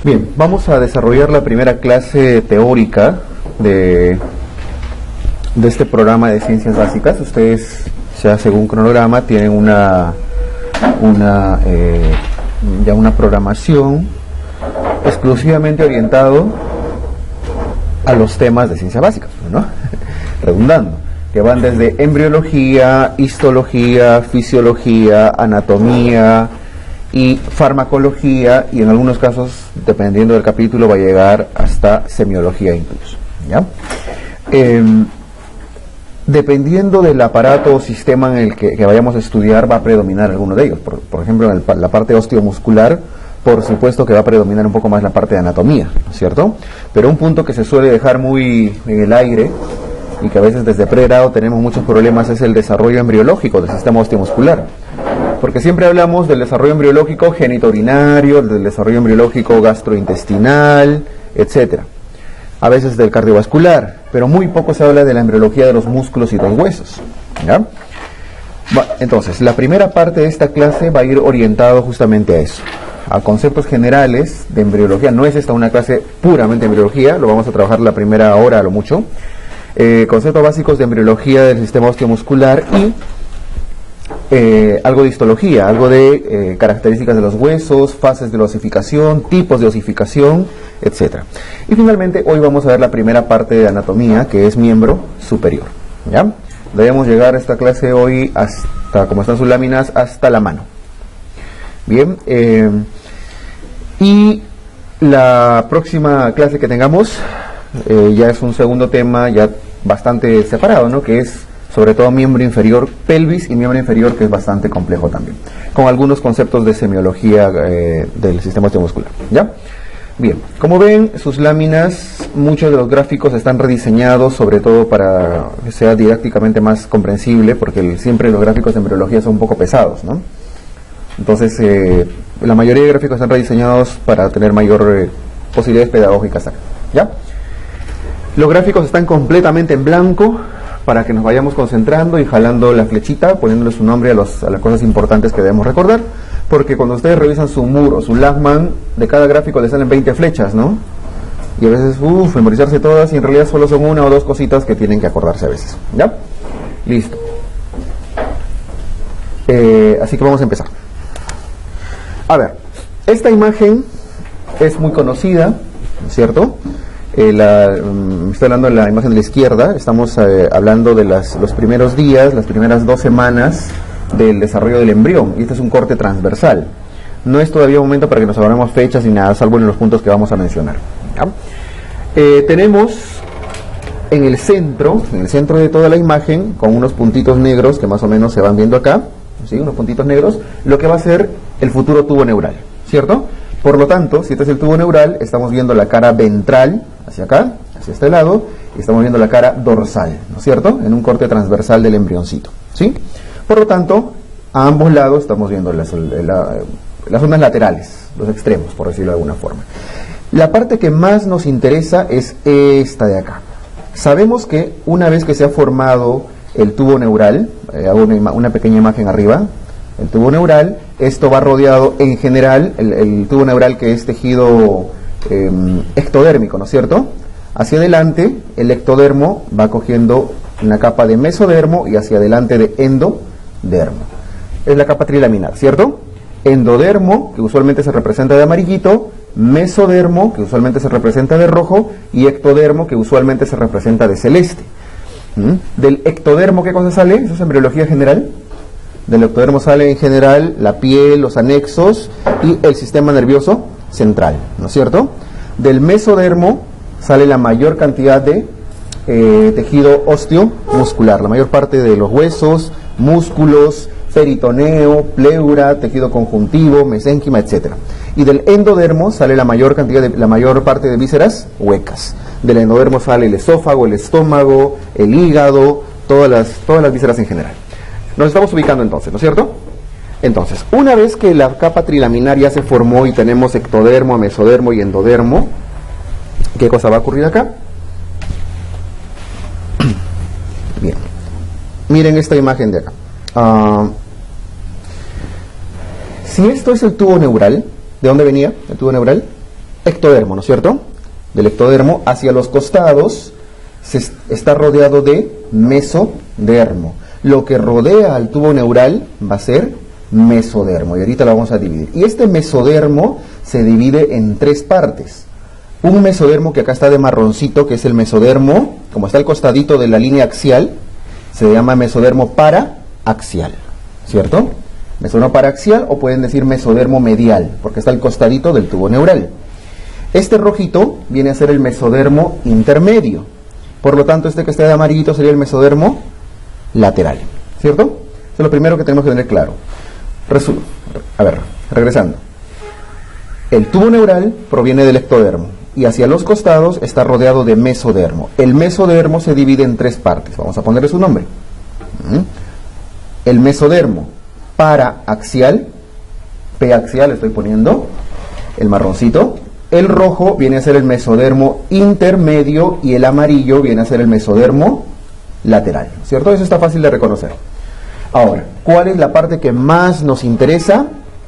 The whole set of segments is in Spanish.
Bien, vamos a desarrollar la primera clase teórica de este programa de ciencias básicas. Ustedes, ya según cronograma, tienen ya una programación exclusivamente orientado a los temas de ciencias básicas, ¿no? Redundando, que van desde embriología, histología, fisiología, anatomía y farmacología, y en algunos casos, dependiendo del capítulo, va a llegar hasta semiología incluso, ¿ya? Dependiendo del aparato o sistema en el que vayamos a estudiar, va a predominar alguno de ellos. Por ejemplo, en la parte osteomuscular, por supuesto que va a predominar un poco más la parte de anatomía, ¿no es cierto? Pero un punto que se suele dejar muy en el aire, y que a veces desde pregrado tenemos muchos problemas, es el desarrollo embriológico del sistema osteomuscular. Porque siempre hablamos del desarrollo embriológico genitourinario, del desarrollo embriológico gastrointestinal, etcétera. A veces del cardiovascular, pero muy poco se habla de la embriología de los músculos y los huesos, ¿ya? Entonces, la primera parte de esta clase va a ir orientado justamente a eso, a conceptos generales de embriología. No es esta una clase puramente de embriología, lo vamos a trabajar la primera hora a lo mucho. Conceptos básicos de embriología del sistema osteomuscular y algo de histología, algo de características de los huesos, fases de la osificación, tipos de osificación, etc. Y finalmente hoy vamos a ver la primera parte de anatomía, que es miembro superior, ¿ya? Debemos llegar a esta clase hoy hasta, como están sus láminas, hasta la mano. Bien, y la próxima clase que tengamos ya es un segundo tema ya bastante separado, ¿no? Que es sobre todo miembro inferior, pelvis, y miembro inferior, que es bastante complejo también, con algunos conceptos de semiología del sistema osteomuscular, ¿ya? Bien, como ven, sus láminas, muchos de los gráficos están rediseñados sobre todo para que sea didácticamente más comprensible, porque siempre los gráficos de embriología son un poco pesados, ¿no? Entonces, la mayoría de gráficos están rediseñados para tener mayor posibilidades pedagógicas, ¿ya? Los gráficos están completamente en blanco para que nos vayamos concentrando y jalando la flechita, poniéndole su nombre a las cosas importantes que debemos recordar, porque cuando ustedes revisan su MUR o su Lachman, de cada gráfico le salen 20 flechas, ¿no? Y a veces, memorizarse todas, y en realidad solo son una o dos cositas que tienen que acordarse a veces, ¿ya? Listo. Así que vamos a empezar. A ver, esta imagen es muy conocida, ¿no es cierto? Estoy hablando de la imagen de la izquierda. Estamos hablando de los primeros días, las primeras 2 semanas del desarrollo del embrión, y este es un corte transversal. No es todavía un momento para que nos hablemos fechas ni nada, salvo en los puntos que vamos a mencionar, ¿ya? Tenemos en el centro de toda la imagen, con unos puntitos negros que más o menos se van viendo acá, ¿sí? Unos puntitos negros, lo que va a ser el futuro tubo neural, ¿cierto? Por lo tanto, si este es el tubo neural, estamos viendo la cara ventral hacia acá, hacia este lado, y estamos viendo la cara dorsal, ¿no es cierto? En un corte transversal del embrioncito, ¿sí? Por lo tanto, a ambos lados estamos viendo las zonas laterales, los extremos, por decirlo de alguna forma. La parte que más nos interesa es esta de acá. Sabemos que una vez que se ha formado el tubo neural, hago una pequeña imagen arriba, el tubo neural, esto va rodeado en general, el tubo neural, que es tejido ectodérmico, ¿no es cierto? Hacia adelante, el ectodermo va cogiendo una capa de mesodermo y hacia adelante de endodermo. Es la capa trilaminar, ¿cierto? Endodermo, que usualmente se representa de amarillito, mesodermo, que usualmente se representa de rojo, y ectodermo, que usualmente se representa de celeste. Del ectodermo, ¿qué cosa sale? Eso es embriología general. Del ectodermo sale en general la piel, los anexos y el sistema nervioso central, ¿no es cierto? Del mesodermo sale la mayor cantidad de tejido osteomuscular, la mayor parte de los huesos, músculos, peritoneo, pleura, tejido conjuntivo, mesénquima, etc. Y del endodermo sale la mayor parte de vísceras huecas. Del endodermo sale el esófago, el estómago, el hígado, todas las vísceras en general. Nos estamos ubicando entonces, ¿no es cierto? Entonces, una vez que la capa trilaminar ya se formó y tenemos ectodermo, mesodermo y endodermo, ¿qué cosa va a ocurrir acá? Bien, miren esta imagen de acá. Si esto es el tubo neural, ¿de dónde venía el tubo neural? ectodermo, ¿no es cierto? Del ectodermo hacia los costados está rodeado de mesodermo. Lo que rodea al tubo neural va a ser mesodermo, y ahorita lo vamos a dividir. Y este mesodermo se divide en tres partes. Un mesodermo que acá está de marroncito, que es el mesodermo, como está al costadito de la línea axial, se llama mesodermo paraaxial, ¿cierto? Mesodermo paraaxial, o pueden decir mesodermo medial, porque está al costadito del tubo neural. Este rojito viene a ser el mesodermo intermedio. Por lo tanto, este que está de amarillito sería el mesodermo lateral, ¿cierto? Eso es lo primero que tenemos que tener claro. Regresando. El tubo neural proviene del ectodermo y hacia los costados está rodeado de mesodermo. El mesodermo se divide en tres partes. Vamos a ponerle su nombre. El mesodermo paraaxial, P axial estoy poniendo, el marroncito. El rojo viene a ser el mesodermo intermedio y el amarillo viene a ser el mesodermo lateral, ¿cierto? Eso está fácil de reconocer. Ahora, ¿cuál es la parte que más nos interesa?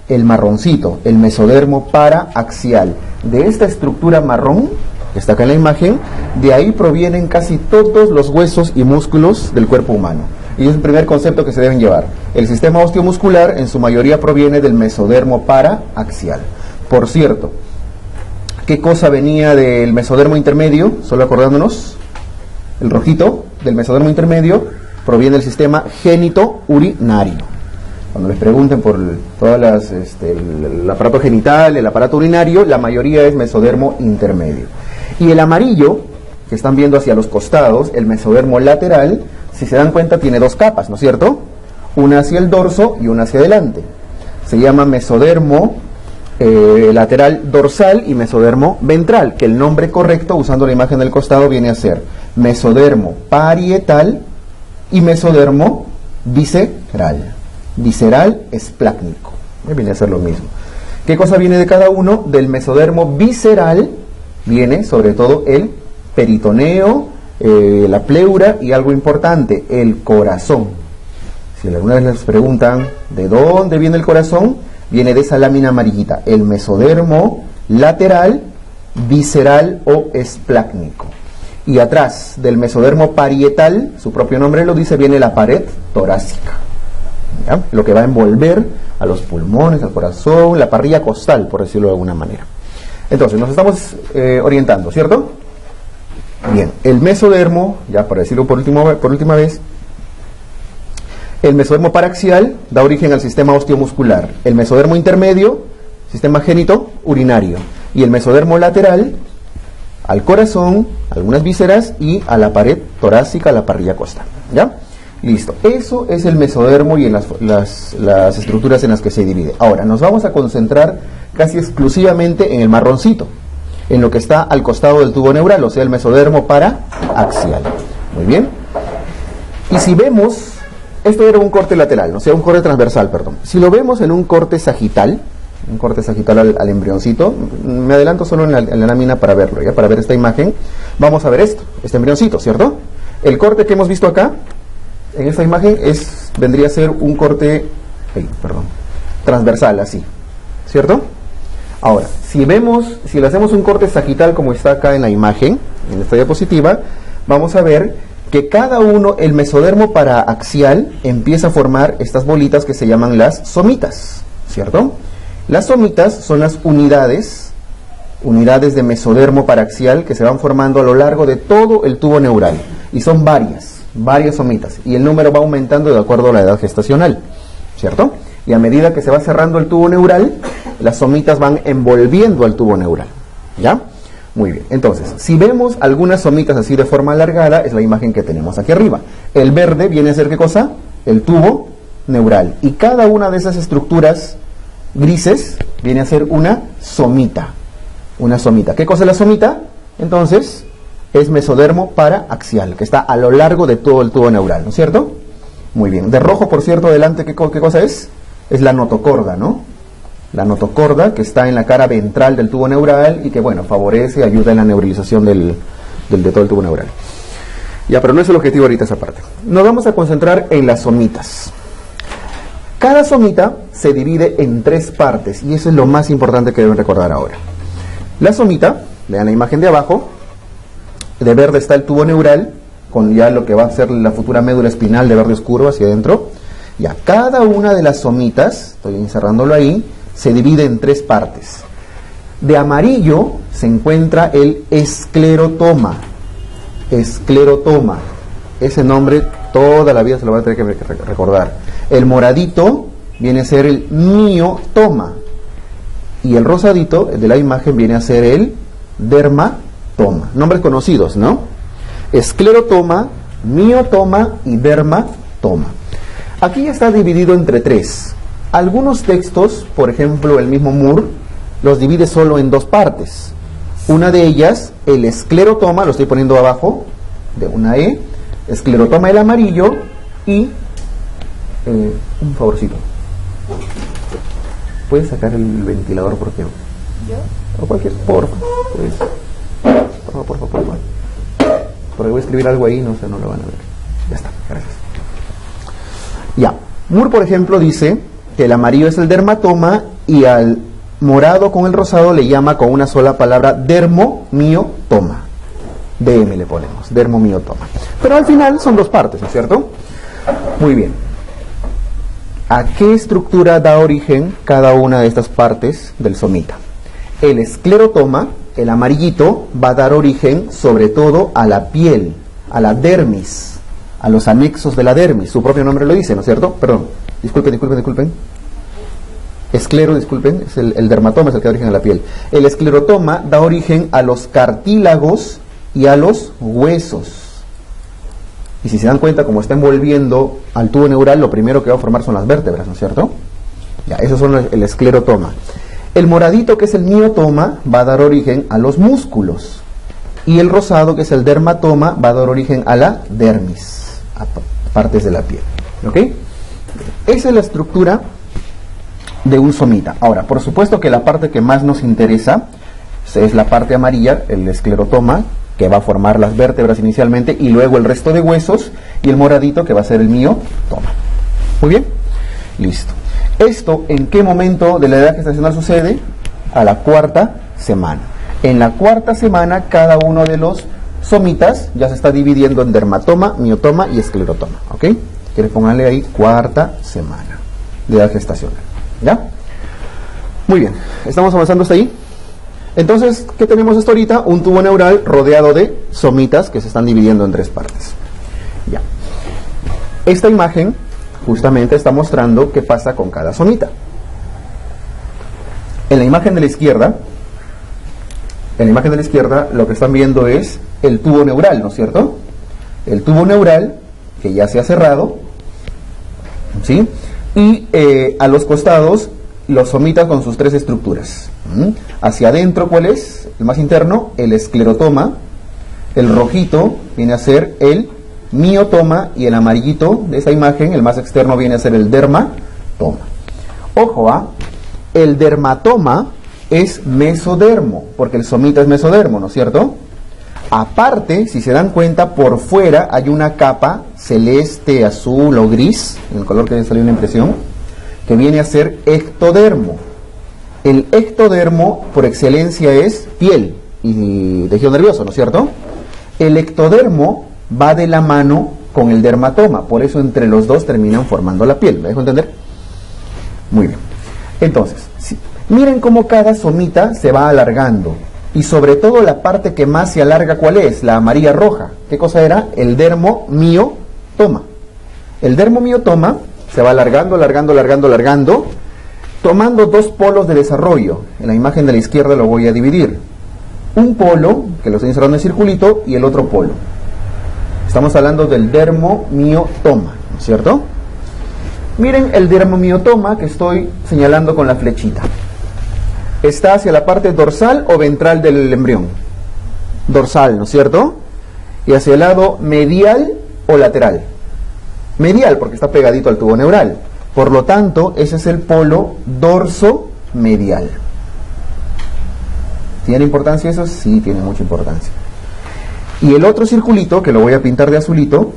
El marroncito, el mesodermo paraaxial. De esta estructura marrón, que está acá en la imagen, de ahí provienen casi todos los huesos y músculos del cuerpo humano. Y es el primer concepto que se deben llevar. El sistema osteomuscular en su mayoría proviene del mesodermo paraaxial. Por cierto, ¿qué cosa venía del mesodermo intermedio? Solo acordándonos, el rojito del mesodermo intermedio proviene del sistema genitourinario. Cuando les pregunten por todas el aparato genital, el aparato urinario, la mayoría es mesodermo intermedio. Y el amarillo, que están viendo hacia los costados, el mesodermo lateral, si se dan cuenta tiene dos capas, ¿no es cierto? Una hacia el dorso y una hacia adelante. Se llama mesodermo lateral dorsal y mesodermo ventral, que el nombre correcto, usando la imagen del costado, viene a ser mesodermo parietal y mesodermo visceral. Visceral esplácnico, viene a ser lo mismo. ¿Qué cosa viene de cada uno? Del mesodermo visceral viene sobre todo el peritoneo, la pleura y algo importante, el corazón. Si alguna vez les preguntan ¿de dónde viene el corazón? Viene de esa lámina amarillita, el mesodermo lateral, visceral o esplácnico. Y atrás del mesodermo parietal, su propio nombre lo dice, viene la pared torácica. ¿Ya? Lo que va a envolver a los pulmones, al corazón, la parrilla costal, por decirlo de alguna manera. Entonces, nos estamos orientando, ¿cierto? Bien, el mesodermo, ya para decirlo por última vez, el mesodermo paraaxial da origen al sistema osteomuscular. El mesodermo intermedio, sistema genitourinario. Y el mesodermo lateral, al corazón, algunas vísceras y a la pared torácica, a la parrilla costal. ¿Ya? Listo. Eso es el mesodermo y en las estructuras en las que se divide. Ahora, nos vamos a concentrar casi exclusivamente en el marroncito, en lo que está al costado del tubo neural, o sea, el mesodermo paraaxial. Muy bien. Y si vemos, esto era un corte lateral, o sea, un corte transversal, perdón. Si lo vemos en un corte sagital al embrioncito, me adelanto solo en la lámina para verlo, ¿ya? Para ver esta imagen, vamos a ver este embrioncito, ¿cierto? El corte que hemos visto acá, en esta imagen, vendría a ser un corte, transversal, así, ¿cierto? Ahora, si le hacemos un corte sagital como está acá en la imagen, en esta diapositiva, vamos a ver que cada uno, el mesodermo paraaxial, empieza a formar estas bolitas que se llaman las somitas, ¿cierto? Las somitas son las unidades de mesodermo paraaxial que se van formando a lo largo de todo el tubo neural, y son varias somitas, y el número va aumentando de acuerdo a la edad gestacional, ¿cierto? Y a medida que se va cerrando el tubo neural, las somitas van envolviendo al tubo neural, ¿ya? Muy bien, entonces, si vemos algunas somitas así de forma alargada, es la imagen que tenemos aquí arriba. El verde viene a ser, ¿qué cosa? El tubo neural. Y cada una de esas estructuras grises viene a ser una somita. Una somita. ¿Qué cosa es la somita? Entonces, es mesodermo paraaxial, que está a lo largo de todo el tubo neural, ¿no es cierto? Muy bien. De rojo, por cierto, delante, ¿qué cosa es? Es la notocorda, ¿no? La notocorda, que está en la cara ventral del tubo neural y que, bueno, favorece, ayuda en la neuralización de todo el tubo neural. Ya, pero no es el objetivo ahorita esa parte. Nos vamos a concentrar en las somitas. Cada somita se divide en tres partes y eso es lo más importante que deben recordar ahora. La somita, vean la imagen de abajo, de verde está el tubo neural, con ya lo que va a ser la futura médula espinal de verde oscuro hacia adentro. Ya, cada una de las somitas, estoy encerrándolo ahí, se divide en 3 partes. De amarillo se encuentra el esclerotoma. Esclerotoma. Ese nombre toda la vida se lo van a tener que recordar. El moradito viene a ser el miotoma. Y el rosadito de la imagen viene a ser el dermatoma. Nombres conocidos, ¿no? Esclerotoma, miotoma y dermatoma. Aquí está dividido entre 3. Algunos textos, por ejemplo el mismo Moore, los divide solo en 2 partes. Una de ellas, el esclerotoma, lo estoy poniendo abajo, de una E, esclerotoma el amarillo y, un favorcito, ¿puedes sacar el ventilador por qué? ¿Yo? O cualquier, porfa, pues, porfa. Porque voy a escribir algo ahí, no sé, no lo van a ver. Ya está, gracias. Ya, Moore, por ejemplo, dice que el amarillo es el dermatoma y al morado con el rosado le llama con una sola palabra dermomiotoma. DM le ponemos, dermomiotoma. Pero al final son 2 partes, ¿no es cierto? Muy bien. ¿A qué estructura da origen cada una de estas partes del somita? El esclerotoma, el amarillito, va a dar origen sobre todo a la piel, a la dermis, a los anexos de la dermis. Su propio nombre lo dice, ¿no es cierto? Perdón, disculpen. Disculpen, es el dermatoma, es el que da origen a la piel. El esclerotoma da origen a los cartílagos y a los huesos. Y si se dan cuenta, como está envolviendo al tubo neural, lo primero que va a formar son las vértebras, ¿no es cierto? Ya, esos son el esclerotoma. El moradito, que es el miotoma, va a dar origen a los músculos. Y el rosado, que es el dermatoma, va a dar origen a la dermis, a partes de la piel. ¿Ok? Esa es la estructura de un somita. Ahora, por supuesto que la parte que más nos interesa es la parte amarilla, el esclerotoma, que va a formar las vértebras inicialmente, y luego el resto de huesos, y el moradito, que va a ser el miotoma. Muy bien, listo. ¿Esto en qué momento de la edad gestacional sucede? A la 4ª semana. En la 4ª semana, cada uno de los somitas ya se está dividiendo en dermatoma, miotoma y esclerotoma. ¿Ok? ¿Quieres ponerle ahí 4ª semana de edad gestacional? ¿Ya? Muy bien, ¿estamos avanzando hasta ahí? Entonces, ¿qué tenemos hasta ahorita? Un tubo neural rodeado de somitas que se están dividiendo en 3 partes. Ya. Esta imagen justamente está mostrando qué pasa con cada somita. En la imagen de la izquierda, lo que están viendo es el tubo neural, ¿no es cierto? El tubo neural que ya se ha cerrado, ¿sí? Y a los costados los somitas con sus 3 estructuras. Hacia adentro, ¿cuál es? El más interno, el esclerotoma. El rojito viene a ser el miotoma y el amarillito de esta imagen, el más externo, viene a ser el dermatoma. Ojo, el dermatoma es mesodermo, porque el somita es mesodermo, ¿no es cierto? Aparte, si se dan cuenta, por fuera hay una capa celeste, azul o gris, en el color que salió una impresión, que viene a ser ectodermo. El ectodermo, por excelencia, es piel y tejido nervioso, ¿no es cierto? El ectodermo va de la mano con el dermatoma, por eso entre los dos terminan formando la piel. ¿Me dejo entender? Muy bien. Entonces, sí, miren cómo cada somita se va alargando. Y sobre todo la parte que más se alarga, ¿cuál es? La amarilla roja. ¿Qué cosa era? El dermomiotoma. El dermomiotoma se va alargando, tomando 2 polos de desarrollo. En la imagen de la izquierda lo voy a dividir. Un polo, que lo estoy encerrando en circulito, y el otro polo. Estamos hablando del dermomiotoma, ¿no es cierto? Miren el dermomiotoma que estoy señalando con la flechita. ¿Está hacia la parte dorsal o ventral del embrión? Dorsal, ¿no es cierto? ¿Y hacia el lado medial o lateral? Medial, porque está pegadito al tubo neural. Por lo tanto, ese es el polo dorso-medial. ¿Tiene importancia eso? Sí, tiene mucha importancia. Y el otro circulito, que lo voy a pintar de azulito,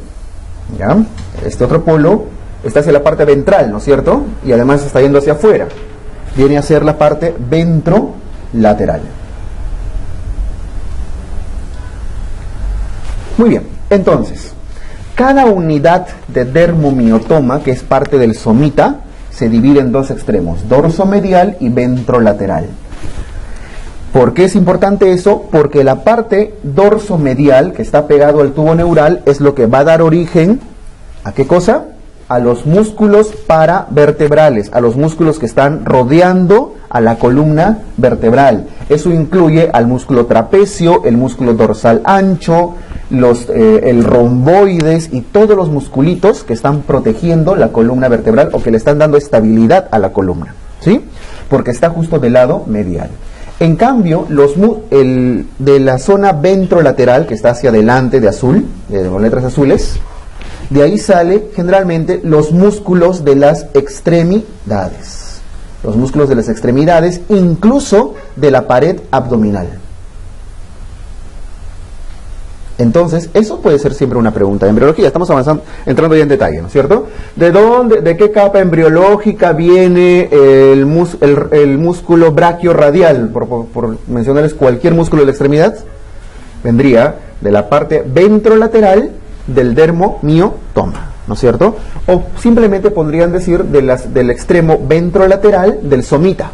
¿ya? Este otro polo está hacia la parte ventral, ¿no es cierto? Y además está yendo hacia afuera. Viene a ser la parte ventrolateral. Muy bien, entonces, cada unidad de dermomiotoma, que es parte del somita, se divide en dos extremos, dorsomedial y ventrolateral. ¿Por qué es importante eso? Porque la parte dorsomedial, que está pegado al tubo neural, es lo que va a dar origen, ¿a qué cosa? A los músculos paravertebrales, a los músculos que están rodeando a la columna vertebral. Eso incluye al músculo trapecio, el músculo dorsal ancho, el romboides y todos los musculitos que están protegiendo la columna vertebral o que le están dando estabilidad a la columna, ¿sí? Porque está justo del lado medial. En cambio, de la zona ventrolateral, que está hacia adelante de azul, con letras azules, de ahí sale generalmente los músculos de las extremidades. Los músculos de las extremidades, incluso de la pared abdominal. Entonces, eso puede ser siempre una pregunta de embriología. Estamos avanzando, entrando ya en detalle, ¿no es cierto? ¿De qué capa embriológica viene el músculo brachiorradial? Por mencionarles cualquier músculo de la extremidad, vendría de la parte ventrolateral del dermomiotoma, ¿no es cierto? O simplemente podrían decir del extremo ventrolateral del somita.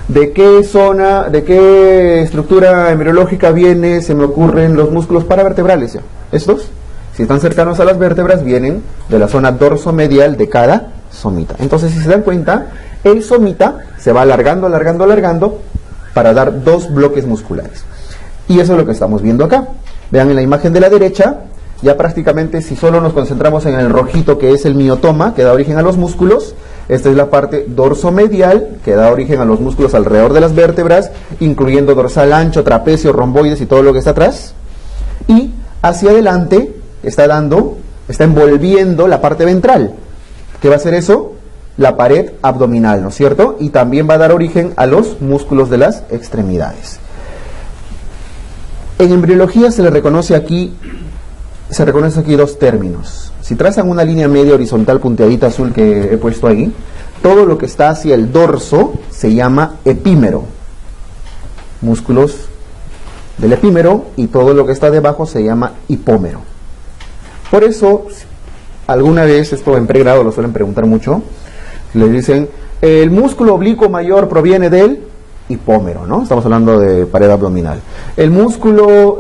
¿De qué zona, de qué estructura embriológica viene? Se me ocurren los músculos paravertebrales, ¿ya? Estos, si están cercanos a las vértebras, vienen de la zona dorsomedial de cada somita. Entonces, si se dan cuenta, el somita se va alargando, alargando, alargando para dar dos bloques musculares. Y eso es lo que estamos viendo acá. Vean en la imagen de la derecha, ya prácticamente si solo nos concentramos en el rojito que es el miotoma, que da origen a los músculos. Esta es la parte dorsomedial, que da origen a los músculos alrededor de las vértebras, incluyendo dorsal ancho, trapecio, romboides y todo lo que está atrás. Y hacia adelante está envolviendo la parte ventral. ¿Qué va a hacer eso? La pared abdominal, ¿no es cierto? Y también va a dar origen a los músculos de las extremidades. En embriología se reconocen aquí dos términos. Si trazan una línea media horizontal punteadita azul que he puesto ahí, todo lo que está hacia el dorso se llama epímero. Músculos del epímero, y todo lo que está debajo se llama hipómero. Por eso, alguna vez, esto en pregrado lo suelen preguntar mucho, le dicen, el músculo oblicuo mayor proviene del hipómero, ¿no? Estamos hablando de pared abdominal. El músculo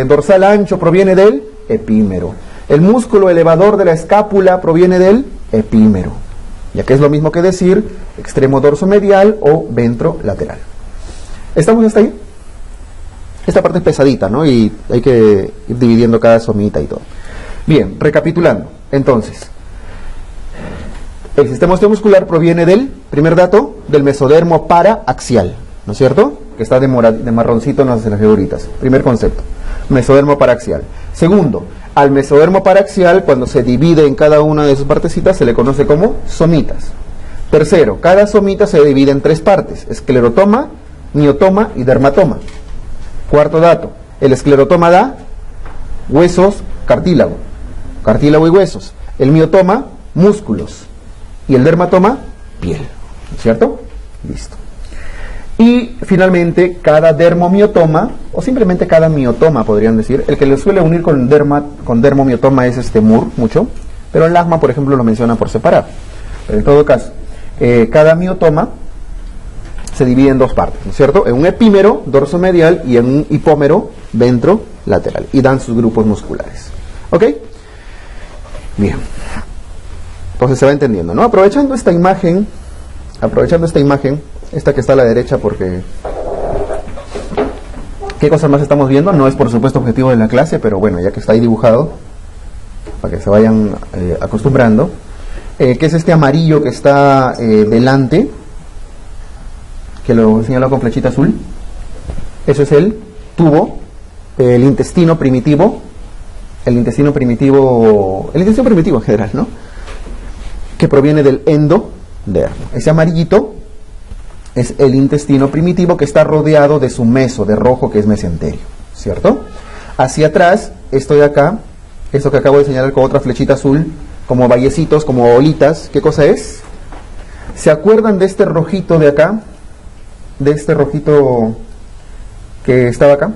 dorsal ancho proviene del epímero. El músculo elevador de la escápula proviene del epímero, ya que es lo mismo que decir extremo dorsomedial o ventrolateral. ¿Estamos hasta ahí? Esta parte es pesadita, ¿no? Y hay que ir dividiendo cada somita y todo. Bien, recapitulando. Entonces, el sistema osteomuscular proviene del, primer dato, del mesodermo paraaxial, ¿no es cierto? Que está de marroncito en las figuritas. Primer concepto, mesodermo paraaxial. Segundo, al mesodermo paraaxial, cuando se divide en cada una de sus partecitas, se le conoce como somitas. Tercero, cada somita se divide en tres partes: esclerotoma, miotoma y dermatoma. Cuarto dato, el esclerotoma da huesos, cartílago y huesos. El miotoma, músculos. Y el dermatoma, piel. ¿Cierto? Listo. Y finalmente, cada dermomiotoma, o simplemente cada miotoma podrían decir, el que le suele unir con dermomiotoma es MUR, mucho, pero el ASMA, por ejemplo, lo menciona por separado. Pero en todo caso, cada miotoma se divide en dos partes, ¿no es cierto? En un epímero dorsomedial y en un hipómero ventrolateral, y dan sus grupos musculares. ¿Ok? Bien. Entonces se va entendiendo, ¿no? Aprovechando esta imagen, esta que está a la derecha, porque ¿qué cosas más estamos viendo? No es por supuesto objetivo de la clase, pero bueno, ya que está ahí dibujado, para que se vayan acostumbrando. ¿Qué es este amarillo que está delante? Que lo señalo con flechita azul. Eso es el tubo, el intestino primitivo en general, ¿no? Que proviene del endodermo. Ese amarillito es el intestino primitivo, que está rodeado de su meso, de rojo, que es mesenterio, ¿cierto? Hacia atrás, esto de acá, esto que acabo de señalar con otra flechita azul, como vallecitos, como bolitas, ¿qué cosa es? ¿Se acuerdan de este rojito de acá? De este rojito que estaba acá.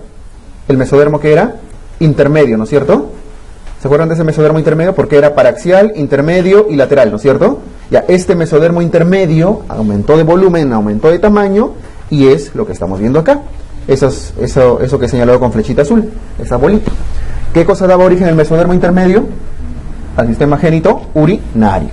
¿El mesodermo qué era? intermedio, ¿no es cierto? ¿Se acuerdan de ese mesodermo intermedio? Porque era paraxial, intermedio y lateral, ¿no es cierto? Ya, este mesodermo intermedio aumentó de volumen, aumentó de tamaño, y es lo que estamos viendo acá. Eso que he señalado con flechita azul, esa bolita. ¿Qué cosa daba origen al mesodermo intermedio? Al sistema génito urinario.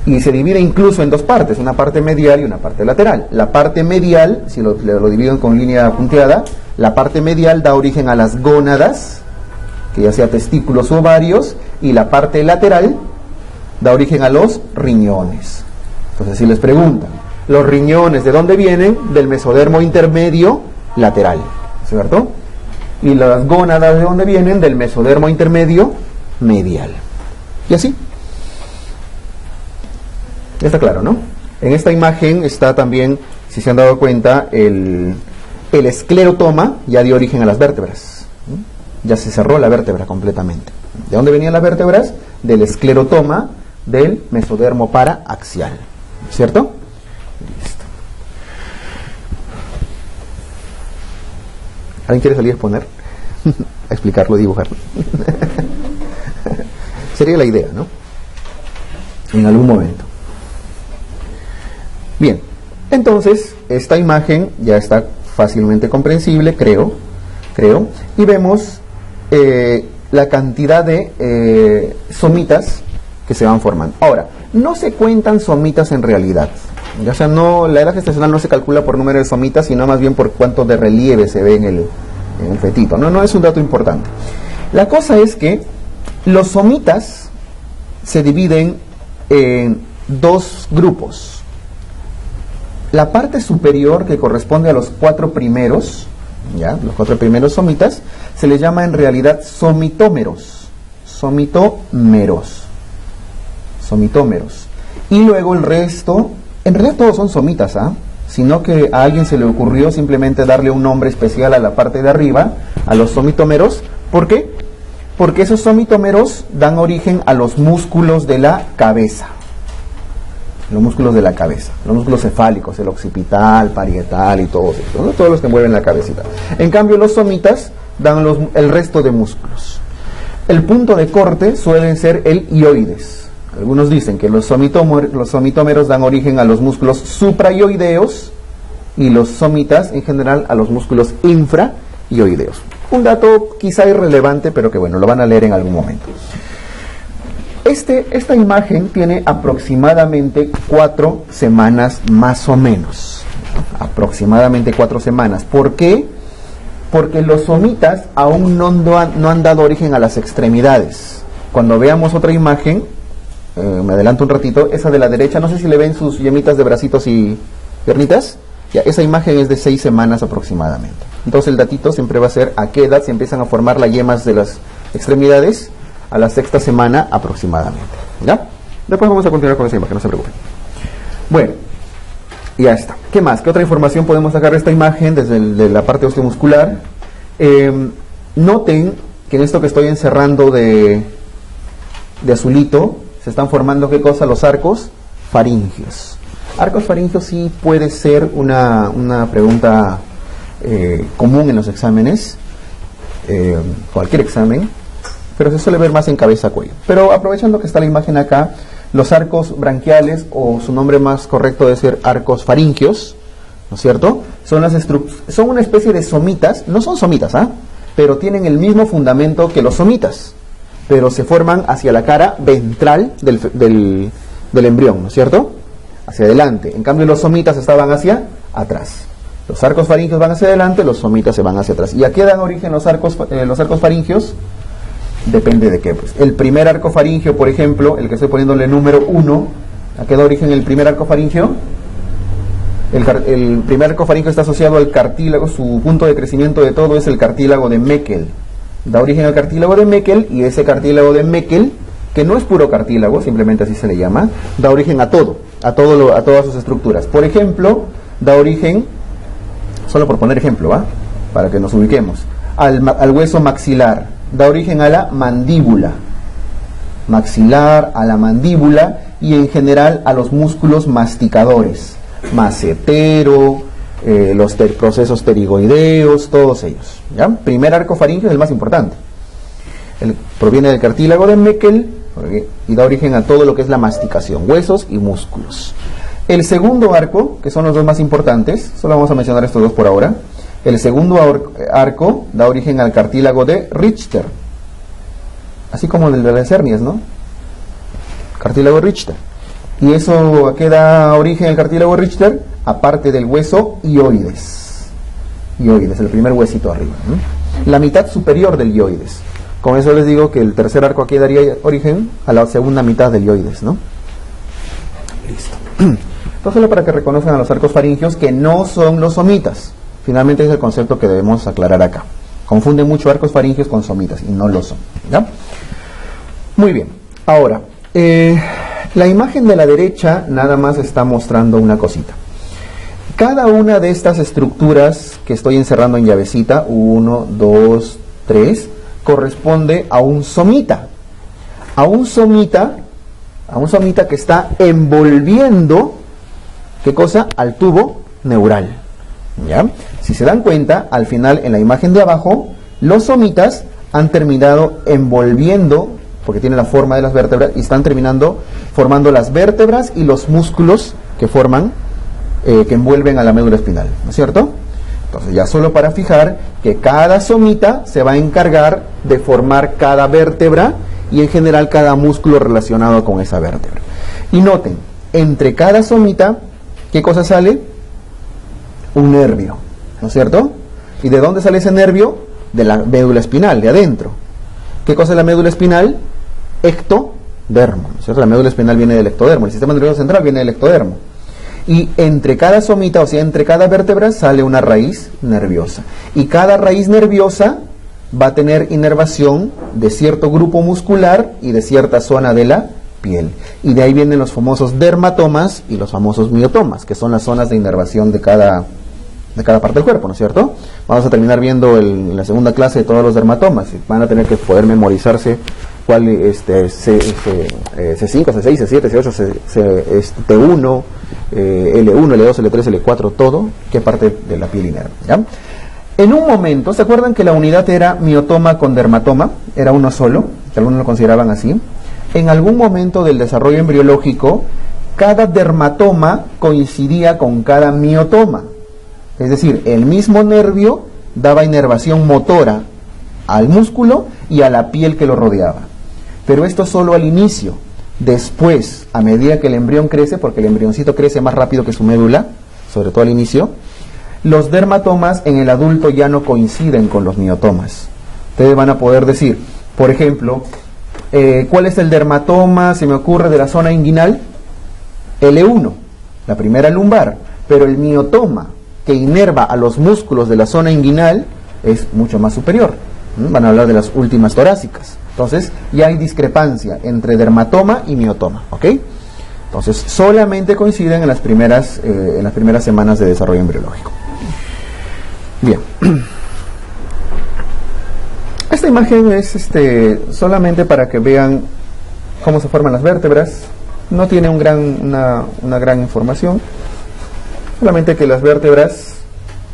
Y se divide incluso en dos partes, una parte medial y una parte lateral. La parte medial, si lo dividen con línea punteada, la parte medial da origen a las gónadas, que ya sea testículos u ovarios, y la parte lateral da origen a los riñones. Entonces, si les preguntan, ¿los riñones de dónde vienen? Del mesodermo intermedio lateral, ¿cierto? Y las gónadas de dónde vienen? Del mesodermo intermedio medial. Y así. Está claro, ¿no? En esta imagen está también, si se han dado cuenta, el esclerotoma ya dio origen a las vértebras. Ya se cerró la vértebra completamente. ¿De dónde venían las vértebras? Del esclerotoma del mesodermo paraaxial, ¿cierto? Listo. ¿Alguien quiere salir a exponer? A explicarlo, dibujarlo. Sería la idea, ¿no? En algún momento. Bien, entonces esta imagen ya está fácilmente comprensible, creo, y vemos la cantidad de somitas que se van formando. Ahora, no se cuentan somitas en realidad, o sea, la edad gestacional no se calcula por número de somitas, sino más bien por cuánto de relieve se ve en el fetito. No es un dato importante. La cosa es que los somitas se dividen en dos grupos. La parte superior, que corresponde a los cuatro primeros, ¿ya? Los cuatro primeros somitas, se les llama en realidad somitómeros. Somitómeros. Y luego el resto, en realidad todos son somitas, sino que a alguien se le ocurrió simplemente darle un nombre especial a la parte de arriba, a los somitómeros. ¿Por qué? Porque esos somitómeros dan origen a los músculos de la cabeza. Los músculos de la cabeza, los músculos cefálicos, el occipital, parietal y todos estos, ¿no? Todos los que mueven la cabecita. En cambio, los somitas dan el resto de músculos. El punto de corte suelen ser el hioides. Algunos dicen que los somitómeros dan origen a los músculos supraioideos y los somitas en general a los músculos infraioideos. Un dato quizá irrelevante, pero que bueno, lo van a leer en algún momento. Esta imagen tiene aproximadamente 4 semanas más o menos. Aproximadamente 4 semanas. ¿Por qué? Porque los somitas aún no han dado origen a las extremidades. Cuando veamos otra imagen, me adelanto un ratito, esa de la derecha, no sé si le ven sus yemitas de bracitos y piernitas. Ya, esa imagen es de 6 semanas aproximadamente. Entonces el datito siempre va a ser a qué edad se empiezan a formar las yemas de las extremidades. A la 6ª semana aproximadamente, ¿ya? Después vamos a continuar con esa imagen, no se preocupen. Bueno, ya está. ¿Qué más? ¿Qué otra información podemos sacar de esta imagen desde de la parte osteomuscular? Noten que en esto que estoy encerrando de azulito, se están formando, ¿qué cosa? Los arcos faringios. Arcos faringios sí puede ser una pregunta común en los exámenes, cualquier examen, pero se suele ver más en cabeza-cuello. Pero aprovechando que está la imagen acá, los arcos branquiales, o su nombre más correcto debe ser arcos faringios, ¿no es cierto? Son una especie de somitas, no son somitas, pero tienen el mismo fundamento que los somitas, pero se forman hacia la cara ventral del embrión, ¿no es cierto? Hacia adelante. En cambio los somitas estaban hacia atrás. Los arcos faringios van hacia adelante, los somitas se van hacia atrás. ¿Y a qué dan origen los arcos faringios? Depende de qué. Pues. El primer arco faringio, por ejemplo, el que estoy poniéndole número 1, ¿a qué da origen el primer arco faringio? El primer arco faringio está asociado al cartílago, su punto de crecimiento de todo es el cartílago de Meckel. Da origen al cartílago de Meckel, y ese cartílago de Meckel, que no es puro cartílago, simplemente así se le llama, da origen a todas sus estructuras. Por ejemplo, da origen, solo por poner ejemplo, para que nos ubiquemos, al hueso maxilar. Da origen a la mandíbula, maxilar, a la mandíbula, y en general a los músculos masticadores, macetero, los procesos pterigoideos, todos ellos, ¿ya? Primer arco faríngeo es el más importante, proviene del cartílago de Meckel y da origen a todo lo que es la masticación, huesos y músculos. El segundo arco, que son los dos más importantes, solo vamos a mencionar estos dos por ahora. El segundo arco da origen al cartílago de Richter, así como el de las hernias, ¿no? Cartílago Richter. ¿Y eso a qué da origen el cartílago Richter? Aparte del hueso hioides. Hioides, el primer huesito arriba, ¿no? La mitad superior del hioides. Con eso les digo que el tercer arco aquí daría origen a la segunda mitad del hioides, ¿no? Listo. Esto solo para que reconozcan a los arcos faringios que no son los somitas. Finalmente es el concepto que debemos aclarar acá. Confunden mucho arcos faringios con somitas y no lo son, ¿ya? Muy bien. Ahora, la imagen de la derecha nada más está mostrando una cosita. Cada una de estas estructuras que estoy encerrando en llavecita, 1, 2, 3, corresponde a un somita. A un somita que está envolviendo, ¿qué cosa? Al tubo neural. ¿Ya? Si se dan cuenta, al final en la imagen de abajo, los somitas han terminado envolviendo, porque tiene la forma de las vértebras, y están terminando formando las vértebras y los músculos que forman, que envuelven a la médula espinal, ¿no es cierto? Entonces ya solo para fijar que cada somita se va a encargar de formar cada vértebra y en general cada músculo relacionado con esa vértebra. Y noten, entre cada somita, ¿qué cosa sale? Un nervio, ¿no es cierto? ¿Y de dónde sale ese nervio? De la médula espinal, de adentro. ¿Qué cosa es la médula espinal? Ectodermo, ¿no es cierto? La médula espinal viene del ectodermo, el sistema nervioso central viene del ectodermo. Y entre cada somita, o sea, entre cada vértebra, sale una raíz nerviosa. Y cada raíz nerviosa va a tener inervación de cierto grupo muscular y de cierta zona de la piel. Y de ahí vienen los famosos dermatomas y los famosos miotomas, que son las zonas de inervación de cada parte del cuerpo, ¿no es cierto? Vamos a terminar viendo en la segunda clase de todos los dermatomas. Van a tener que poder memorizarse cuál C5, C6, C7, C8, T1, L1, L2, L3, L4, todo, qué parte de la piel inerva, ¿ya? En un momento, ¿se acuerdan que la unidad era miotoma con dermatoma? Era uno solo, que algunos lo consideraban así. En algún momento del desarrollo embriológico, cada dermatoma coincidía con cada miotoma. Es decir, el mismo nervio daba inervación motora al músculo y a la piel que lo rodeaba. Pero esto solo al inicio. Después, a medida que el embrión crece, porque el embrioncito crece más rápido que su médula, sobre todo al inicio, los dermatomas en el adulto ya no coinciden con los miotomas. Ustedes van a poder decir, por ejemplo, ¿cuál es el dermatoma, se me ocurre, de la zona inguinal? L1, la primera lumbar. Pero el miotoma que inerva a los músculos de la zona inguinal es mucho más superior. Van a hablar de las últimas torácicas. Entonces, ya hay discrepancia entre dermatoma y miotoma, ¿ok? Entonces, solamente coinciden en las primeras semanas de desarrollo embriológico. Bien. Esta imagen es solamente para que vean cómo se forman las vértebras. No tiene una gran información. Solamente que las vértebras,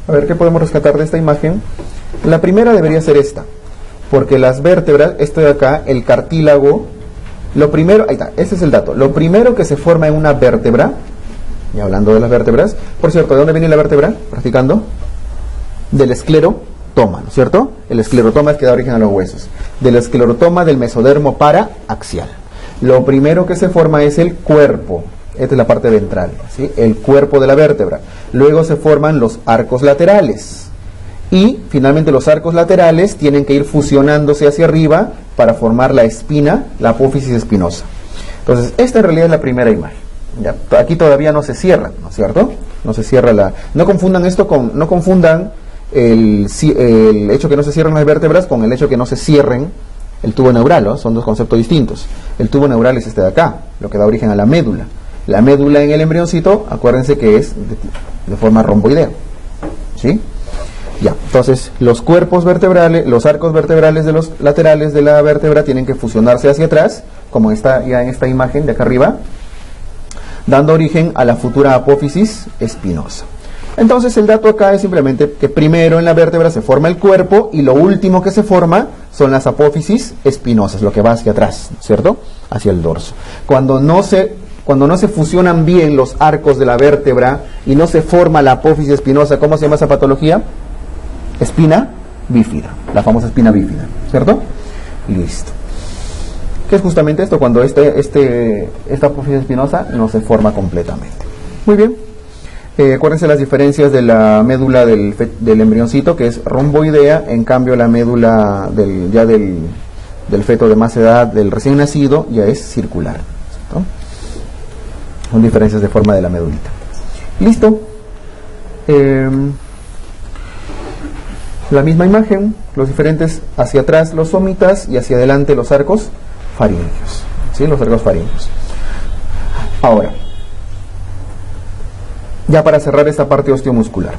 a ver qué podemos rescatar de esta imagen. La primera debería ser esta, porque las vértebras, esto de acá, el cartílago, lo primero, ahí está, ese es el dato. Lo primero que se forma en una vértebra, y hablando de las vértebras, por cierto, ¿de dónde viene la vértebra? Practicando. Del esclerotoma, ¿no es cierto? El esclerotoma es que da origen a los huesos. Del esclerotoma del mesodermo paraaxial. Lo primero que se forma es el cuerpo. Esta es la parte ventral, ¿sí? El cuerpo de la vértebra. Luego se forman los arcos laterales. Y finalmente los arcos laterales tienen que ir fusionándose hacia arriba para formar la espina, la apófisis espinosa. Entonces, esta en realidad es la primera imagen. ¿Ya? Aquí todavía no se cierra, ¿no es cierto? No se cierra la... No confundan esto con... No confundan el hecho que no se cierren las vértebras con el hecho que no se cierren el tubo neural, ¿no? Son dos conceptos distintos. El tubo neural es este de acá, lo que da origen a la médula. La médula en el embrioncito, acuérdense que es de forma romboidea, ¿sí? Ya, entonces los cuerpos vertebrales, los arcos vertebrales de los laterales de la vértebra tienen que fusionarse hacia atrás, como está ya en esta imagen de acá arriba, dando origen a la futura apófisis espinosa. Entonces el dato acá es simplemente que primero en la vértebra se forma el cuerpo y lo último que se forma son las apófisis espinosas, lo que va hacia atrás, ¿cierto? Hacia el dorso. Cuando no se fusionan bien los arcos de la vértebra y no se forma la apófisis espinosa, ¿cómo se llama esa patología? Espina bífida, la famosa espina bífida, ¿cierto? Listo. ¿Qué es justamente esto? Cuando esta apófisis espinosa no se forma completamente. Muy bien. Acuérdense las diferencias de la médula del embrioncito, que es romboidea, en cambio la médula del feto de más edad, del recién nacido, ya es circular, ¿cierto? Son diferencias de forma de la medulita. Listo. La misma imagen, los diferentes, hacia atrás los somitas y hacia adelante los arcos faríngeos, ¿sí? Los arcos faríngeos. Ahora, ya para cerrar esta parte osteomuscular,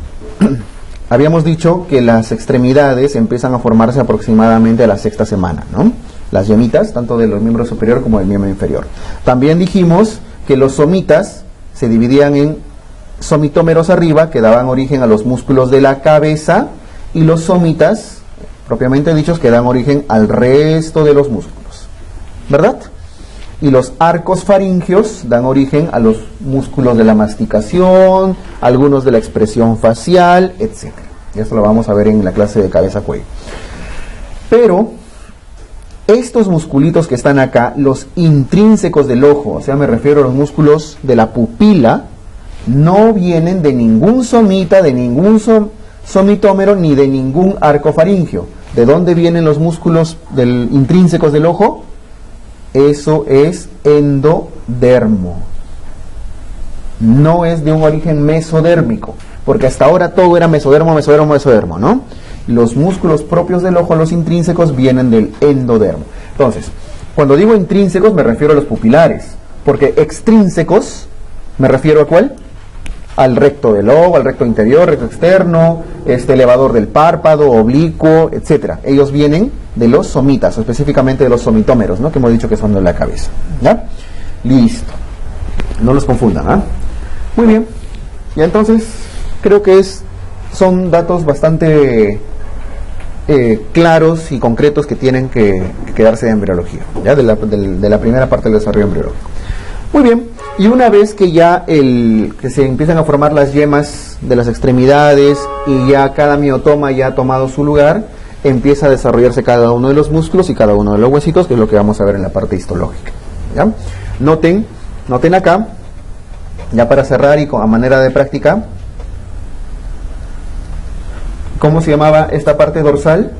habíamos dicho que las extremidades empiezan a formarse aproximadamente a la sexta semana, ¿no? Las yemitas, tanto de los miembros superior como del miembro inferior. También dijimos que los somitas se dividían en somitómeros arriba, que daban origen a los músculos de la cabeza, y los somitas, propiamente dichos, que dan origen al resto de los músculos, ¿verdad? Y los arcos faríngeos dan origen a los músculos de la masticación, algunos de la expresión facial, etc. Y esto lo vamos a ver en la clase de cabeza-cuello. Pero estos musculitos que están acá, los intrínsecos del ojo, o sea, me refiero a los músculos de la pupila, no vienen de ningún somita, de ningún somitómero, ni de ningún arco faríngeo. ¿De dónde vienen los músculos intrínsecos del ojo? Eso es endodermo. No es de un origen mesodérmico, porque hasta ahora todo era mesodermo, ¿no? Los músculos propios del ojo, los intrínsecos, vienen del endodermo. Entonces, cuando digo intrínsecos me refiero a los pupilares, porque extrínsecos me refiero a ¿cuál? Al recto del ojo, al recto interior, recto externo, elevador del párpado, oblicuo, etcétera. Ellos vienen de los somitas, específicamente de los somitómeros, ¿no? Que hemos dicho que son de la cabeza, ¿ya? Listo. No los confundan, ¿ah? Muy bien. Y entonces, creo que son datos bastante claros y concretos que tienen que quedarse de embriología, ¿ya? De la primera parte del desarrollo embriológico. Muy bien, y una vez que ya que se empiezan a formar las yemas de las extremidades y ya cada miotoma ya ha tomado su lugar, empieza a desarrollarse cada uno de los músculos y cada uno de los huesitos, que es lo que vamos a ver en la parte histológica, ¿ya? Noten acá, ya para cerrar y a manera de práctica, ¿cómo se llamaba esta parte dorsal?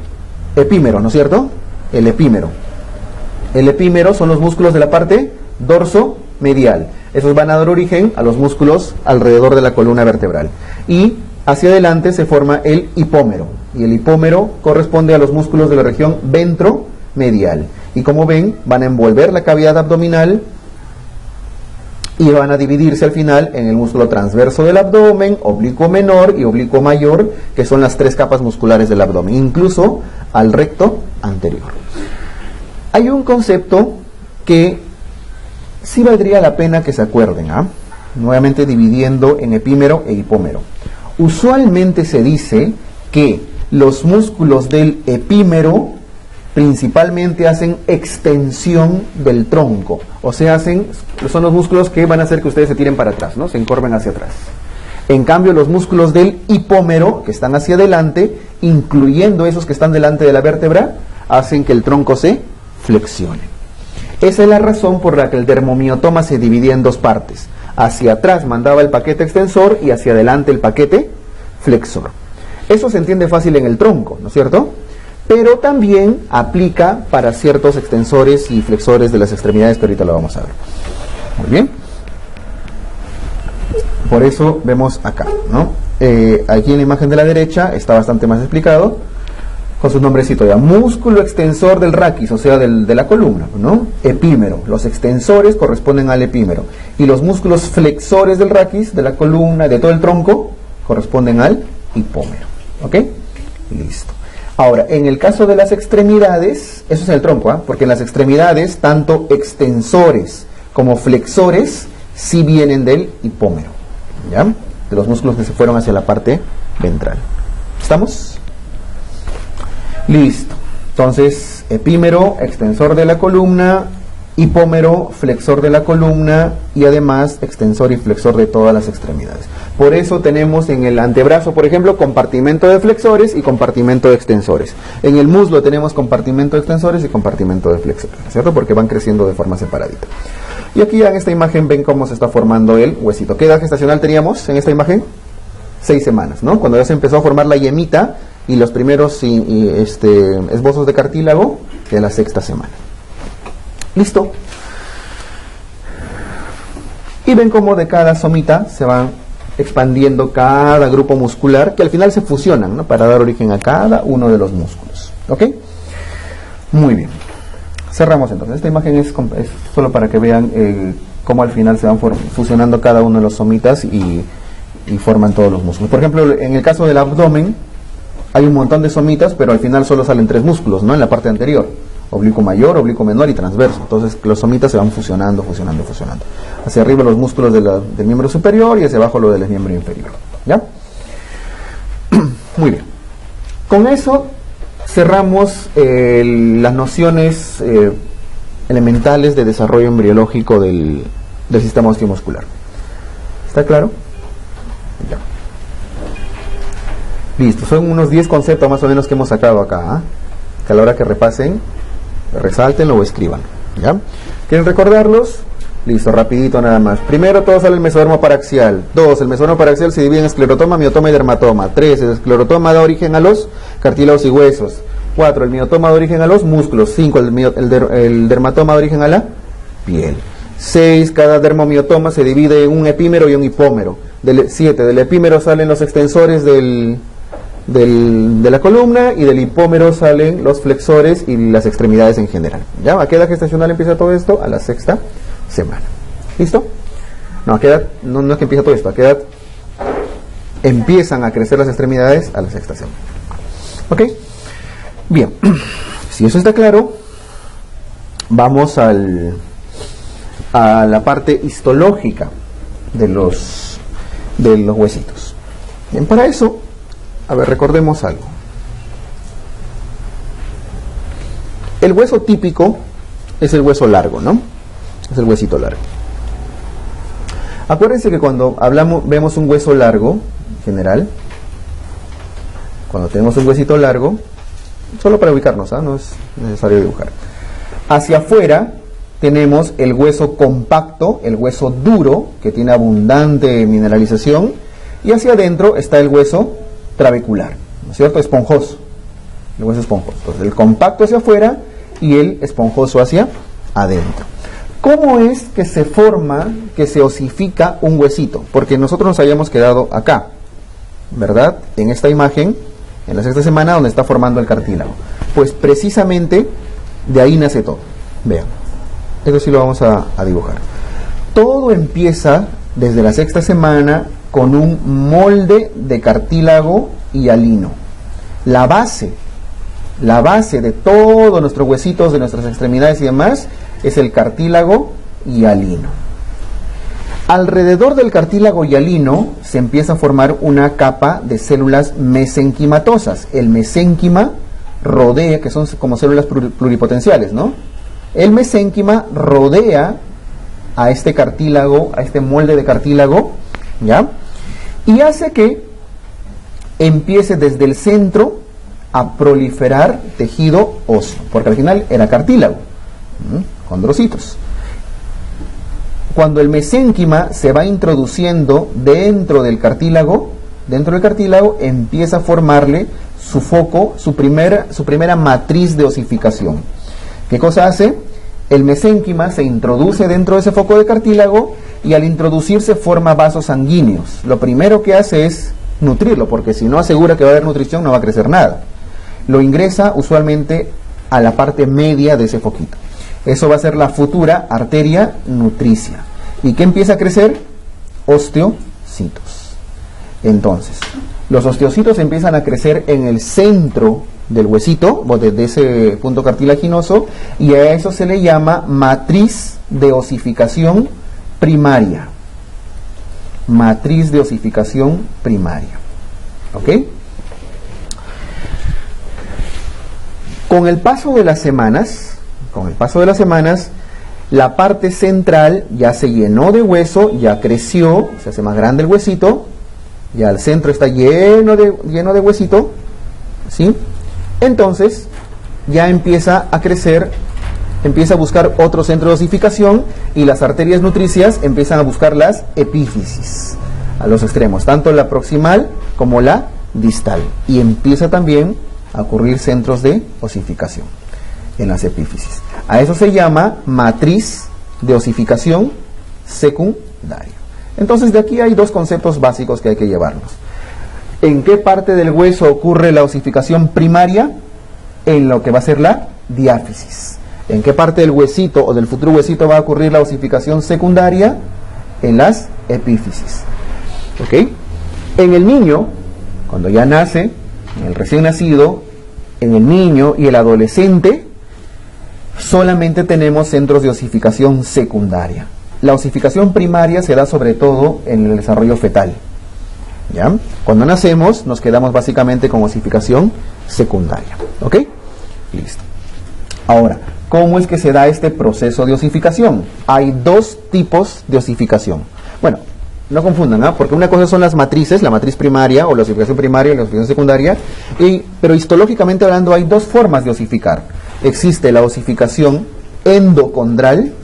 Epímero, ¿no es cierto? El epímero. El epímero son los músculos de la parte dorso medial. Esos van a dar origen a los músculos alrededor de la columna vertebral. Y hacia adelante se forma el hipómero. Y el hipómero corresponde a los músculos de la región ventromedial. Y como ven, van a envolver la cavidad abdominal y van a dividirse al final en el músculo transverso del abdomen, oblicuo menor y oblicuo mayor, que son las tres capas musculares del abdomen, incluso al recto anterior. Hay un concepto que sí valdría la pena que se acuerden, nuevamente dividiendo en epímero e hipómero. Usualmente se dice que los músculos del epímero principalmente hacen extensión del tronco, o sea, son los músculos que van a hacer que ustedes se tiren para atrás, ¿no? Se encorven hacia atrás. En cambio, los músculos del hipómero, que están hacia adelante, incluyendo esos que están delante de la vértebra, hacen que el tronco se flexione. Esa es la razón por la que el dermomiotoma se dividía en dos partes. Hacia atrás mandaba el paquete extensor y hacia adelante el paquete flexor. Eso se entiende fácil en el tronco, ¿no es cierto? Pero también aplica para ciertos extensores y flexores de las extremidades, que ahorita lo vamos a ver. Muy bien. Por eso vemos acá, ¿no? Aquí en la imagen de la derecha está bastante más explicado, con su nombrecito ya, músculo extensor del raquis, o sea, de la columna, ¿no? Epímero. Los extensores corresponden al epímero. Y los músculos flexores del raquis, de la columna, de todo el tronco, corresponden al hipómero. ¿Ok? Listo. Ahora, en el caso de las extremidades, eso es el tronco, porque en las extremidades, tanto extensores como flexores, sí vienen del hipómero, ¿ya? de los músculos que se fueron hacia la parte ventral. ¿Estamos? Listo. Entonces, epímero, extensor de la columna, hipómero, flexor de la columna y además extensor y flexor de todas las extremidades. Por eso tenemos en el antebrazo, por ejemplo, compartimento de flexores y compartimento de extensores. En el muslo tenemos compartimento de extensores y compartimento de flexores, ¿cierto? Porque van creciendo de forma separadita. Y aquí ya en esta imagen ven cómo se está formando el huesito. ¿Qué edad gestacional teníamos en esta imagen? 6 semanas, ¿no? Cuando ya se empezó a formar la yemita y los primeros esbozos de cartílago de la 6ª semana. ¿Listo? Y ven cómo de cada somita se van expandiendo cada grupo muscular que al final se fusionan, ¿no? Para dar origen a cada uno de los músculos. ¿Ok? Muy bien. Cerramos entonces. Esta imagen es solo para que vean cómo al final se van fusionando cada uno de los somitas y forman todos los músculos. Por ejemplo, en el caso del abdomen hay un montón de somitas, pero al final solo salen 3 músculos, ¿no? En la parte anterior. Oblicuo mayor, oblicuo menor y transverso. Entonces los somitas se van fusionando. Hacia arriba los músculos del miembro superior y hacia abajo lo del miembro inferior. ¿Ya? Muy bien. Con eso cerramos las nociones elementales de desarrollo embriológico del sistema osteomuscular. ¿Está claro? Ya. Listo. Son unos 10 conceptos más o menos que hemos sacado acá, que a la hora que repasen resáltenlo o escriban, ¿ya? ¿Quieren recordarlos? Listo, rapidito nada más. Primero, todo sale el mesodermo paraxial. 2, el mesodermo paraxial se divide en esclerotoma, miotoma y dermatoma. 3, el esclerotoma da origen a los cartílagos y huesos. 4, el miotoma da origen a los músculos. 5, el dermatoma da origen a la piel. 6, cada dermomiotoma se divide en un epímero y un hipómero. 7, del epímero salen los extensores de la columna y del hipómero salen los flexores y las extremidades en general. ¿Ya? ¿A qué edad gestacional empieza todo esto? A la 6ª semana. ¿Listo? No, ¿a qué edad? No es que empieza todo esto. ¿A qué edad empiezan a crecer las extremidades? A la 6ª semana. ¿Ok? Bien. Si eso está claro, vamos a la parte histológica de los huesitos. Bien, para eso, a ver, recordemos algo. El hueso típico es el hueso largo, ¿no? Es el huesito largo. Acuérdense que cuando vemos un hueso largo, en general, cuando tenemos un huesito largo, solo para ubicarnos, no es necesario dibujar. Hacia afuera tenemos el hueso compacto, el hueso duro, que tiene abundante mineralización, y hacia adentro está el hueso trabecular, ¿no es cierto? Esponjoso, el hueso esponjoso. Entonces, el compacto hacia afuera y el esponjoso hacia adentro. ¿Cómo es que se forma, que se osifica un huesito? Porque nosotros nos habíamos quedado acá, ¿verdad? En esta imagen, en la 6ª semana, donde está formando el cartílago. Pues precisamente de ahí nace todo. Vean, esto sí lo vamos a dibujar. Todo empieza desde la 6ª semana con un molde de cartílago y hialino. La base de todos nuestros huesitos, de nuestras extremidades y demás, es el cartílago hialino. Alrededor del cartílago hialino se empieza a formar una capa de células mesenquimatosas. El mesénquima rodea, que son como células pluripotenciales, ¿no? El mesénquima rodea a este cartílago, a este molde de cartílago, ¿ya? Y hace que empiece desde el centro a proliferar tejido óseo, porque al final era cartílago, condrocitos. Cuando el mesénquima se va introduciendo dentro del cartílago, empieza a formarle su foco, su primera matriz de osificación. ¿Qué cosa hace? El mesénquima se introduce dentro de ese foco de cartílago y al introducirse forma vasos sanguíneos. Lo primero que hace es nutrirlo, porque si no asegura que va a haber nutrición no va a crecer nada. Lo ingresa usualmente a la parte media de ese foquito. Eso va a ser la futura arteria nutricia. ¿Y qué empieza a crecer? Osteocitos. Entonces, los osteocitos empiezan a crecer en el centro del huesito, desde ese punto cartilaginoso, y a eso se le llama matriz de osificación primaria. matriz de osificación primaria. ¿Ok? Con el paso de las semanas, la parte central ya se llenó de hueso, ya creció, se hace más grande el huesito, ya el centro está lleno de huesito, ¿sí? Entonces, ya empieza a crecer, empieza a buscar otro centro de osificación y las arterias nutricias empiezan a buscar las epífisis a los extremos, tanto la proximal como la distal. Y empieza también a ocurrir centros de osificación en las epífisis. A eso se llama matriz de osificación secundaria. Entonces, de aquí hay dos conceptos básicos que hay que llevarnos. ¿En qué parte del hueso ocurre la osificación primaria? En lo que va a ser la diáfisis. ¿En qué parte del huesito o del futuro huesito va a ocurrir la osificación secundaria? En las epífisis. ¿Ok? En el niño, cuando ya nace, en el recién nacido, en el niño y el adolescente, solamente tenemos centros de osificación secundaria. La osificación primaria se da sobre todo en el desarrollo fetal. ¿Ya? Cuando nacemos nos quedamos básicamente con osificación secundaria. ¿Ok? Listo. Ahora, ¿cómo es que se da este proceso de osificación? Hay dos tipos de osificación. Bueno, no confundan, porque una cosa son las matrices, la matriz primaria o la osificación primaria y la osificación secundaria, pero histológicamente hablando hay dos formas de osificar. Existe la osificación endocondral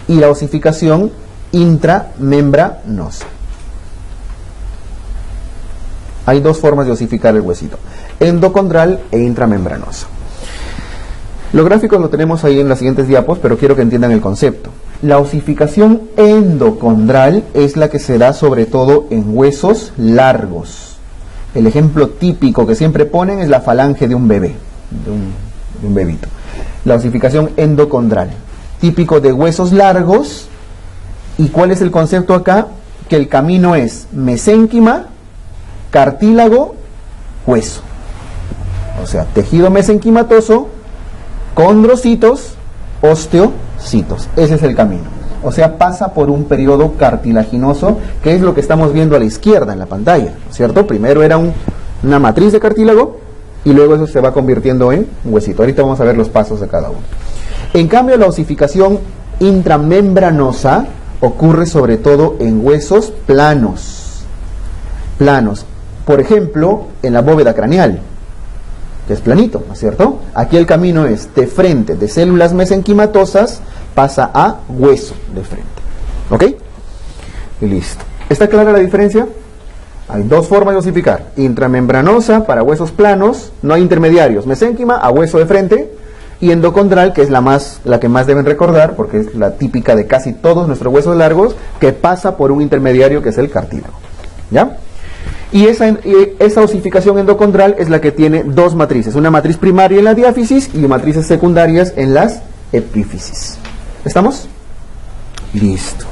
y la osificación intramembranosa. Hay dos formas de osificar el huesito, endocondral e intramembranosa. Los gráficos lo tenemos ahí en las siguientes diapos, pero quiero que entiendan el concepto. La osificación endocondral es la que se da sobre todo en huesos largos. El ejemplo típico que siempre ponen es la falange de un bebé, de un bebito. La osificación endocondral, típico de huesos largos. ¿Y cuál es el concepto acá? Que el camino es mesénquima, cartílago, hueso. O sea, tejido mesenquimatoso, condrocitos, osteocitos. Ese es el camino. O sea, pasa por un periodo cartilaginoso, que es lo que estamos viendo a la izquierda en la pantalla, ¿cierto? Primero era una matriz de cartílago y luego eso se va convirtiendo en un huesito. Ahorita vamos a ver los pasos de cada uno. En cambio, la osificación intramembranosa ocurre sobre todo en huesos planos. Por ejemplo, en la bóveda craneal, que es planito, ¿no es cierto? Aquí el camino es de frente, de células mesenquimatosas, pasa a hueso de frente. ¿Ok? Y listo. ¿Está clara la diferencia? Hay dos formas de osificar. Intramembranosa para huesos planos, no hay intermediarios. Mesénquima a hueso de frente. Y endocondral, que es la que más deben recordar, porque es la típica de casi todos nuestros huesos largos, que pasa por un intermediario que es el cartílago. ¿Ya? Y esa osificación endocondral es la que tiene dos matrices. Una matriz primaria en la diáfisis y matrices secundarias en las epífisis. ¿Estamos? Listo.